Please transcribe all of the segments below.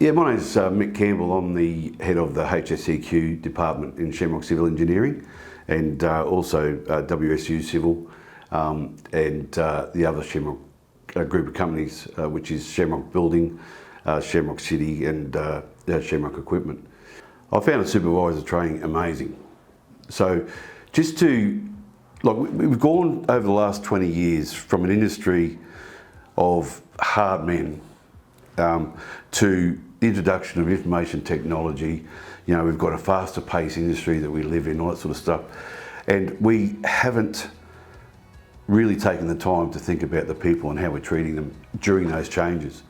Yeah, my name's Mick Campbell. I'm the head of the HSEQ department in Shamrock Civil Engineering, and also WSU Civil, and the other Shamrock group of companies, which is Shamrock Building, Shamrock City, and Shamrock Equipment. I found Supervisor Training amazing. So just to, we've gone over the last 20 years from an industry of hard men to the introduction of information technology. You know, we've got a faster paced industry that we live in, all that sort of stuff. And we haven't really taken the time to think about the people and how we're treating them during those changes.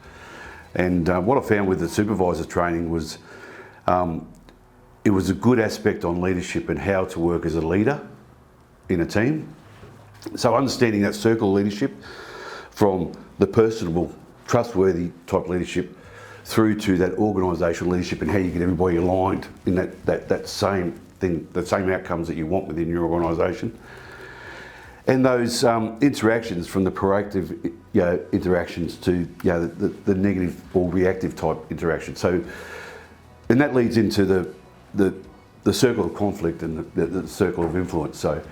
And what I found with the supervisor training was it was a good aspect on leadership and how to work as a leader in a team. So understanding that circle of leadership from the personable, trustworthy type leadership through to that organisational leadership and how you get everybody aligned in that same thing, the same outcomes that you want within your organisation. And those interactions, from the proactive interactions to the negative or reactive type interaction. So, and that leads into the circle of conflict and the circle of influence. So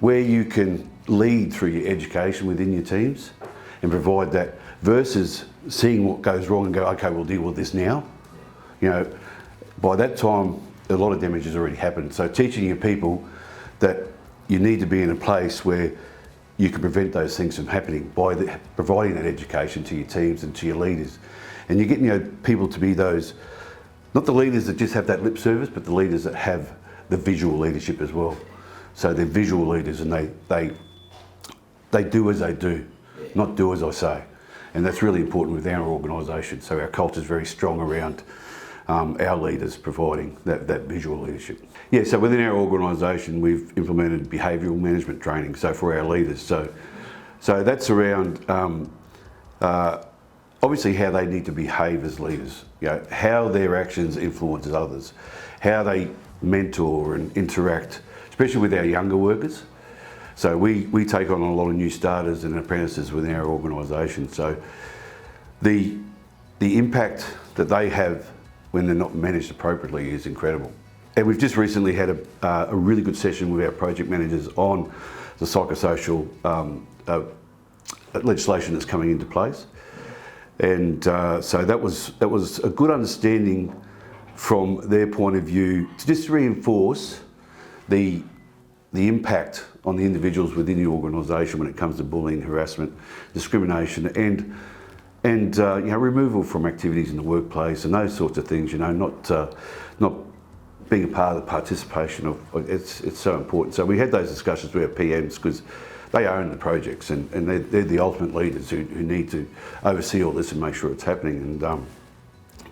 where you can lead through your education within your teams and provide that, versus seeing what goes wrong and go, okay, we'll deal with this now. You know, by that time, a lot of damage has already happened. So teaching your people that you need to be in a place where you can prevent those things from happening by providing that education to your teams and to your leaders. And you're getting people to be those, not the leaders that just have that lip service, but the leaders that have the visual leadership as well. So they're visual leaders, and they do as they do, not do as I say. And that's really important with our organisation. So our culture is very strong around our leaders providing that visual leadership. Yeah, so within our organisation, we've implemented behavioural management training, so for our leaders. So that's around obviously how they need to behave as leaders, you know, how their actions influence others, how they mentor and interact, especially with our younger workers. So we take on a lot of new starters and apprentices within our organisation. So the impact that they have when they're not managed appropriately is incredible. And we've just recently had a really good session with our project managers on the psychosocial legislation that's coming into place. And so that was a good understanding from their point of view to just reinforce the impact on the individuals within the organisation when it comes to bullying, harassment, discrimination, and removal from activities in the workplace and those sorts of things. You know, not being a part of the participation of it's so important. So we had those discussions with our PMs because they own the projects and they're the ultimate leaders who need to oversee all this and make sure it's happening. And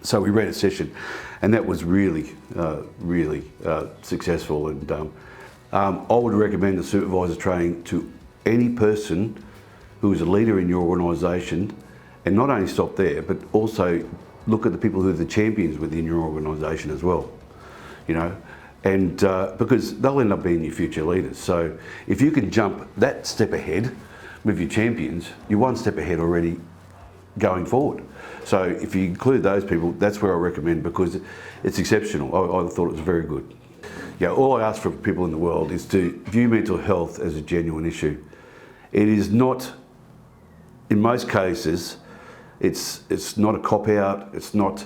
so we ran a session, and that was really successful. And I would recommend the supervisor training to any person who is a leader in your organisation, and not only stop there, but also look at the people who are the champions within your organisation as well. You know, and because they'll end up being your future leaders. So if you can jump that step ahead with your champions, you're one step ahead already going forward. So if you include those people, that's where I recommend, because it's exceptional. I thought it was very good. Yeah, all I ask for people in the world is to view mental health as a genuine issue. It is not, in most cases, it's not a cop-out, it's not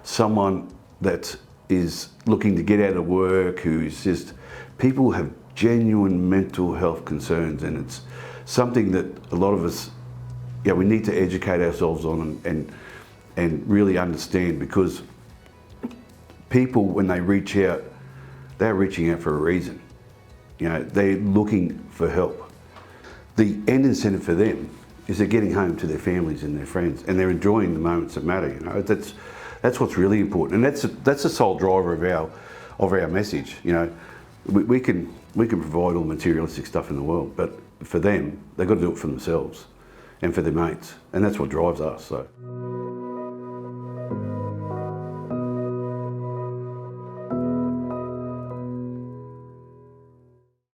someone that is looking to get out of work, who's just, people have genuine mental health concerns, and it's something that a lot of us, we need to educate ourselves on and really understand, because people, when they reach out, they're reaching out for a reason. You know, they're looking for help. The end incentive for them is they're getting home to their families and their friends, and they're enjoying the moments that matter. You know, that's what's really important, and that's the sole driver of our message. You know, we can provide all the materialistic stuff in the world, but for them, they've got to do it for themselves and for their mates, and that's what drives us. So.